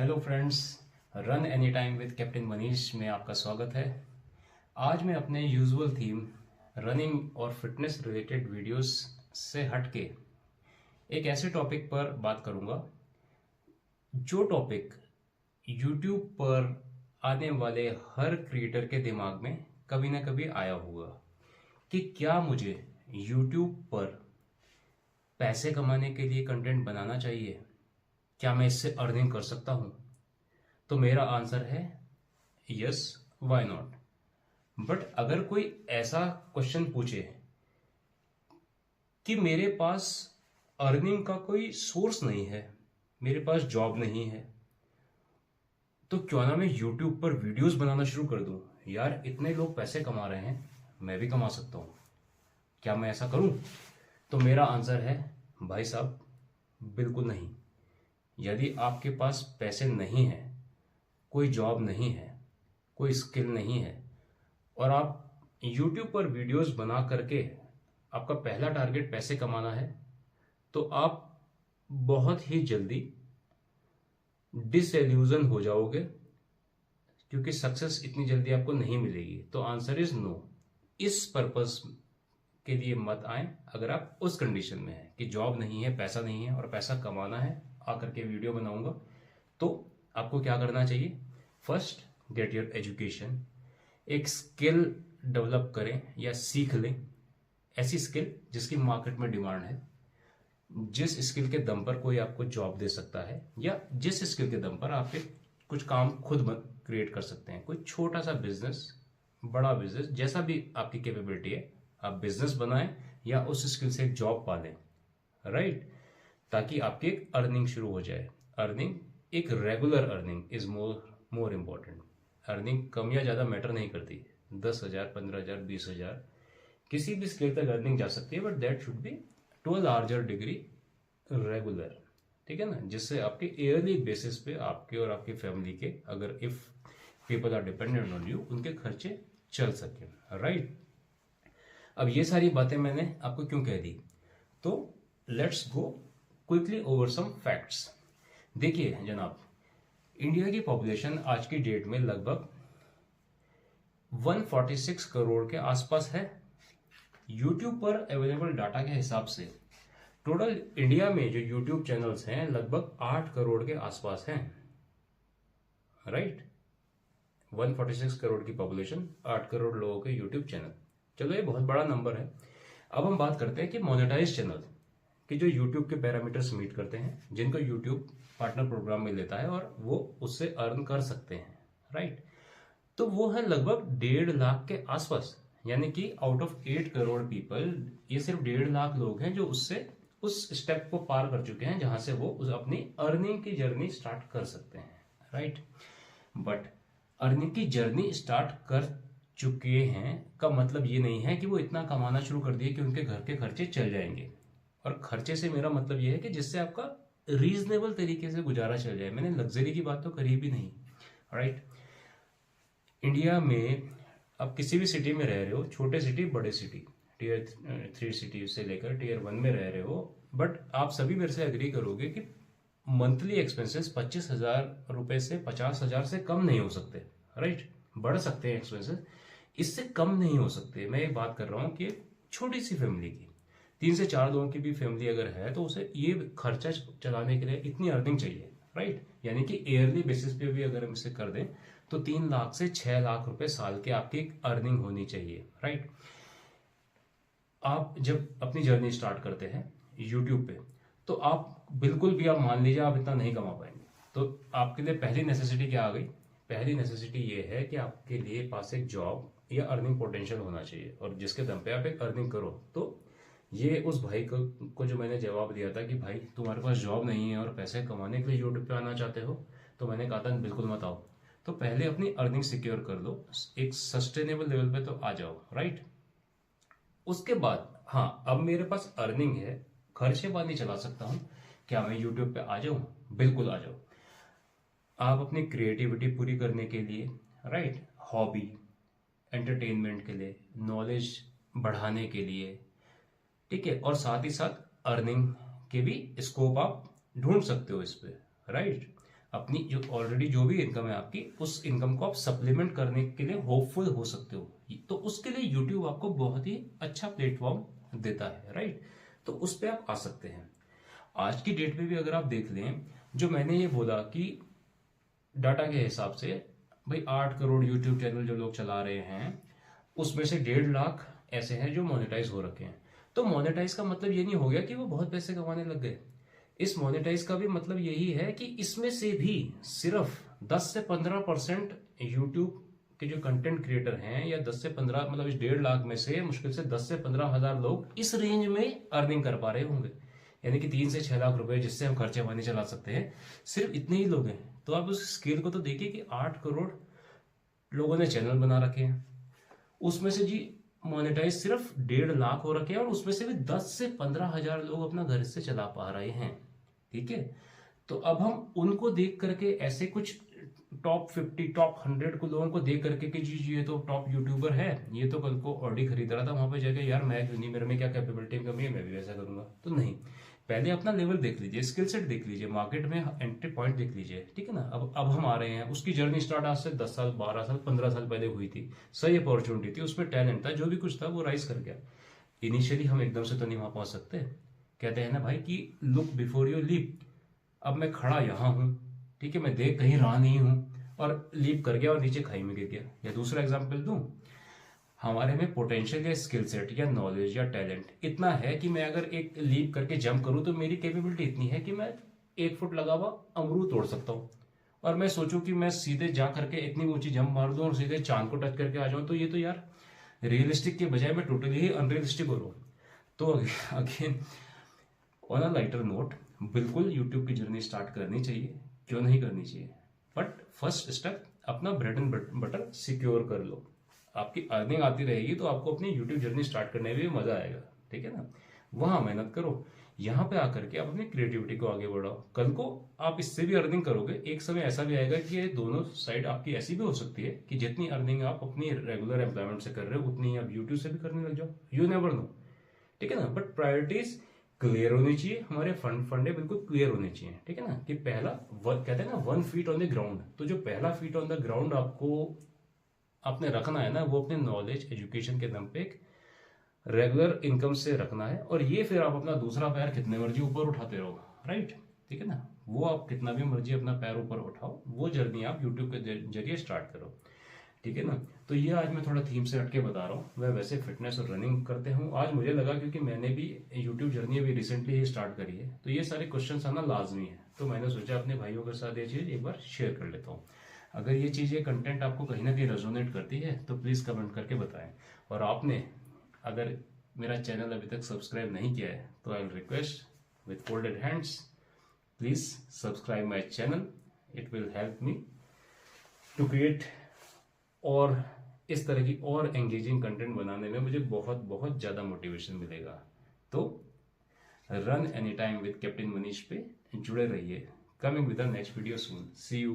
Hello friends, run any time with captain Manish में आपका स्वागत है। आज मैं अपने यूजुअल थीम रनिंग और फिटनेस रिलेटेड वीडियोस से हटके एक ऐसे टॉपिक पर बात करूंगा जो टॉपिक यूट्यूब पर आने वाले हर क्रिएटर के दिमाग में कभी ना कभी आया होगा कि क्या मुझे यूट्यूब पर पैसे कमाने के लिए कंटेंट बनाना चाहिए, क्या मैं इससे अर्निंग कर सकता हूँ। तो मेरा आंसर है यस, व्हाई नॉट। बट अगर कोई ऐसा क्वेश्चन पूछे कि मेरे पास अर्निंग का कोई सोर्स नहीं है, मेरे पास जॉब नहीं है, तो क्यों ना मैं यूट्यूब पर वीडियोस बनाना शुरू कर दूं। यार, इतने लोग पैसे कमा रहे हैं, मैं भी कमा सकता हूं, क्या मैं ऐसा करूं? तो मेरा आंसर है भाई साहब, बिल्कुल नहीं। यदि आपके पास पैसे नहीं है, कोई जॉब नहीं है, कोई स्किल नहीं है और आप YouTube पर वीडियोस बना करके आपका पहला टारगेट पैसे कमाना है, तो आप बहुत ही जल्दी डिसइल्यूजन हो जाओगे, क्योंकि सक्सेस इतनी जल्दी आपको नहीं मिलेगी। तो आंसर इज नो। इस पर्पस के लिए मत आए। अगर आप उस कंडीशन में है कि जॉब नहीं है, पैसा नहीं है और पैसा कमाना है, आकर के वीडियो बनाऊंगा, तो आपको क्या करना चाहिए? First, get your education. एक स्किल डेवलप करें या सीख लें, ऐसी स्किल जिसकी मार्केट में डिमांड है, जिस स्किल के दम पर कोई आपको जॉब दे सकता है, या जिस स्किल के दम पर आप एक कुछ काम खुद क्रिएट कर सकते हैं। कोई छोटा सा बिजनेस, बड़ा बिजनेस, जैसा भी आपकी कैपेबिलिटी है, आप बिजनेस बनाएं या उस स्किल से एक जॉब पालें, राइट? ताकि आपकी एक अर्निंग शुरू हो जाए। अर्निंग, एक regular earning is more important. Earning कम या ज़्यादा मैटर नहीं करती। 10,000, 15,000, 20,000, किसी भी स्केल तक अर्निंग जा सकती है, but that should be to a larger degree regular. ठीक है ना? जिससे आपके ईयरली बेसिस पे आपके और आपकी फैमिली के, अगर if people are dependent on you, उनके खर्चे चल सके, राइट? अब ये सारी बातें मैंने आपको क्यों कह दी, तो let's go quickly over some facts. देखिए जनाब, इंडिया की पॉपुलेशन आज की डेट में लगभग 146 करोड़ के आसपास है। यूट्यूब पर अवेलेबल डाटा के हिसाब से टोटल इंडिया में जो यूट्यूब चैनल्स हैं लगभग 8 करोड़ के आसपास हैं, राइट? 146 करोड़ की पॉपुलेशन, 8 करोड़ लोगों के यूट्यूब चैनल। चलो, ये बहुत बड़ा नंबर है। अब हम बात करते हैं कि मोनेटाइज चैनल कि जो यूट्यूब के पैरामीटर्स मीट करते हैं, जिनको यूट्यूब पार्टनर प्रोग्राम में लेता है और वो उससे अर्न कर सकते हैं, राइट? तो वो है लगभग 1.5 लाख के आसपास। यानी कि आउट ऑफ 8 करोड़ पीपल, ये सिर्फ 1.5 लाख लोग हैं जो उससे उस स्टेप को पार कर चुके हैं जहां से वो अपनी अर्निंग की जर्नी स्टार्ट कर सकते हैं, राइट? बट अर्निंग की जर्नी स्टार्ट कर चुके हैं का मतलब ये नहीं है कि वो इतना कमाना शुरू कर दिए कि उनके घर के खर्चे चल जाएंगे। और खर्चे से मेरा मतलब ये है कि जिससे आपका रीजनेबल तरीके से गुजारा चल जाए। मैंने लग्जरी की बात तो करी भी नहीं, राइट? इंडिया में आप किसी भी सिटी में रह रहे हो, छोटे सिटी, बड़े सिटी, टीयर 3 सिटी से लेकर टीयर 1 में रह रहे हो, बट आप सभी मेरे से एग्री करोगे कि मंथली एक्सपेंसेस 25,000 रुपए से 50,000 से कम नहीं हो सकते, राइट? बढ़ सकते हैं एक्सपेंसेस, इससे कम नहीं हो सकते। मैं ये बात कर रहा हूँ कि छोटी सी फैमिली की, 3 से 4 लोगों की भी फैमिली अगर है, तो उसे ये खर्चा चलाने के लिए इतनी अर्निंग चाहिए, राइट? यानी कि ईयरली बेसिस पे भी अगर हम इसे कर दें तो 3 लाख से 6 लाख रुपए साल के आपकी एक अर्निंग होनी चाहिए, राइट? आप जब अपनी जर्नी स्टार्ट करते हैं यूट्यूब पे, तो आप बिल्कुल भी, आप मान लीजिए आप इतना नहीं कमा पाएंगे, तो आपके लिए पहली नेसेसिटी क्या आ गई? पहली नेसेसिटी ये है कि आपके लिए पास एक जॉब या अर्निंग पोटेंशियल होना चाहिए, और जिसके दम पे आप एक अर्निंग करो। तो ये उस भाई को जो मैंने जवाब दिया था कि भाई तुम्हारे पास जॉब नहीं है और पैसे कमाने के लिए यूट्यूब पे आना चाहते हो, तो मैंने कहा था बिल्कुल मत आओ। तो पहले अपनी अर्निंग सिक्योर कर लो, एक सस्टेनेबल लेवल पे तो आ जाओ, राइट? उसके बाद हाँ, अब मेरे पास अर्निंग है, खर्चे पानी चला सकता हूं, क्या मैं यूट्यूब पे आ जाऊं? बिल्कुल आ जाओ। आप अपनी क्रिएटिविटी पूरी करने के लिए, राइट, हॉबी, एंटरटेनमेंट के लिए, नॉलेज बढ़ाने के लिए, ठीक है, और साथ ही साथ अर्निंग के भी स्कोप आप ढूंढ सकते हो इस पे, राइट? अपनी जो ऑलरेडी जो भी इनकम है आपकी, उस इनकम को आप सप्लीमेंट करने के लिए होपफुल हो सकते हो। तो उसके लिए यूट्यूब आपको बहुत ही अच्छा प्लेटफॉर्म देता है, राइट। तो उस पर आप आ सकते हैं। आज की डेट में भी अगर आप देख लें, जो मैंने ये बोला कि डाटा के हिसाब से भाई 8 करोड़ यूट्यूब चैनल जो लोग चला रहे हैं, उसमें से 1.5 लाख ऐसे हैं जो मोनेटाइज हो रखे हैं। तो मोनेटाइज का मतलब ये नहीं हो गया कि वो बहुत पैसे कमाने लग गए। इस मोनेटाइज का भी मतलब यही है कि इसमें से भी सिर्फ 10 से 15% यूट्यूब के जो कंटेंट क्रिएटर हैं, या 10 से 15 मतलब इस 1.5 लाख में से मुश्किल से 10 से 15 हजार लोग इस रेंज में अर्निंग कर पा रहे होंगे। यानी कि 3 से 6 लाख रुपए जिससे हम खर्चे पानी चला सकते हैं, सिर्फ इतने ही लोग हैं। तो आप उस स्केल को तो देखिए कि 8 करोड़ लोगों ने चैनल बना रखे हैं, उसमें से जी मोनेटाइज सिर्फ 1.5 लाख हो रखे हैं, और उसमें से भी 10 से 15 हजार लोग अपना घर से चला पा रहे हैं। ठीक है, तो अब हम उनको देख करके ऐसे कुछ टॉप 50 टॉप 100 को लोगों को देख करके कि जी ये तो टॉप यूट्यूबर है, ये तो कल को ऑडी खरीद रहा था वहां पे जाके, यार मैं क्यों नहीं, मेरे में क्या कैपेबिलिटी कमी है, मैं भी वैसा करूंगा। तो नहीं, पहले अपना लेवल देख लीजिए, स्किल सेट देख लीजिए, मार्केट में एंट्री पॉइंट देख लीजिए। ठीक है ना। अब हम आ रहे हैं, उसकी जर्नी स्टार्ट आज से 10 साल 12 साल 15 साल पहले हुई थी। सही अपॉर्चुनिटी थी, उसमें टैलेंट था, जो भी कुछ था वो राइज कर गया। इनिशियली हम एकदम से तो नहीं वहां पहुंच सकते। कहते हैं ना भाई कि लुक बिफोर यू लीप। अब मैं खड़ा यहाँ हूँ, ठीक है, मैं देख कहीं रहा नहीं हूँ और लीप कर गया और नीचे खाई में गिर गया। या दूसरा एग्जाम्पल दूं, हमारे में पोटेंशियल या स्किल सेट या नॉलेज या टैलेंट इतना है कि मैं अगर एक लीप करके जंप करूं तो मेरी कैपेबिलिटी इतनी है कि मैं 1 फुट लगा हुआ अमरूद तोड़ सकता हूं। और मैं सोचूं कि मैं सीधे जा करके इतनी ऊंची जंप मार दूं और सीधे चांद को टच करके आ जाऊं, तो ये तो यार रियलिस्टिक के बजाय मैं टोटली ही अनरियलिस्टिक हो रहा हूं। तो again on a lighter note, बिल्कुल यूट्यूब की जर्नी स्टार्ट करनी चाहिए, क्यों नहीं करनी चाहिए। बट फर्स्ट स्टेप अपना ब्रेड एंड बटर सिक्योर कर लो। आपकी अर्निंग आती रहेगी तो आपको अपनी यूट्यूब जर्नी स्टार्ट करने में भी मजा आएगा। ठीक है ना। वहां मेहनत करो, यहाँ पे आकर के आप अपनी क्रिएटिविटी को आगे बढ़ाओ। कल को आप इससे भी अर्निंग करोगे, एक समय ऐसा भी आएगा कि ये दोनों साइड आपकी ऐसी भी हो सकती है कि जितनी अर्निंग आप अपनी रेगुलर एम्प्लॉयमेंट से कर रहे हो उतनी आप यूट्यूब से भी करने लग जाओ। You never know. ठीक है ना। बट प्रायोरिटीज क्लियर होनी चाहिए, हमारे फंडे बिल्कुल क्लियर होने चाहिए। ठीक है ना। कि पहला कहते हैं ना 1 फीट ऑन द ग्राउंड, तो जो पहला फीट ऑन द ग्राउंड आपको आपने रखना है ना, वो अपने नॉलेज एजुकेशन के दम पे एक रेगुलर इनकम से रखना है। और ये फिर आप अपना दूसरा पैर कितने मर्जी ऊपर उठाते रहो, राइट। ठीक है ना। वो आप कितना भी मर्जी अपना पैर ऊपर उठाओ, वो जर्नी आप यूट्यूब के जरिए स्टार्ट करो। ठीक है ना। तो ये आज मैं थोड़ा थीम से हटके बता रहा हूँ। मैं वैसे फिटनेस और रनिंग करते हूँ, आज मुझे लगा क्योंकि मैंने भी यूट्यूब जर्नी अभी रिसेंटली ही स्टार्ट करी है, तो ये सारे क्वेश्चंस आना लाजमी है। तो मैंने सोचा अपने भाइयों के साथ ये चीज़ एक बार शेयर कर लेता हूँ। अगर ये चीज़, ये कंटेंट आपको कहीं ना कहीं रेजोनेट करती है तो प्लीज़ कमेंट करके बताएं। और आपने अगर मेरा चैनल अभी तक सब्सक्राइब नहीं किया है तो I will request with folded hands, please subscribe my channel. It will help me to create और इस तरह की और एंगेजिंग कंटेंट बनाने में मुझे बहुत बहुत ज़्यादा मोटिवेशन मिलेगा। तो run any time with captain Manish पे जुड़े रहिए। Coming with the next video soon. See you.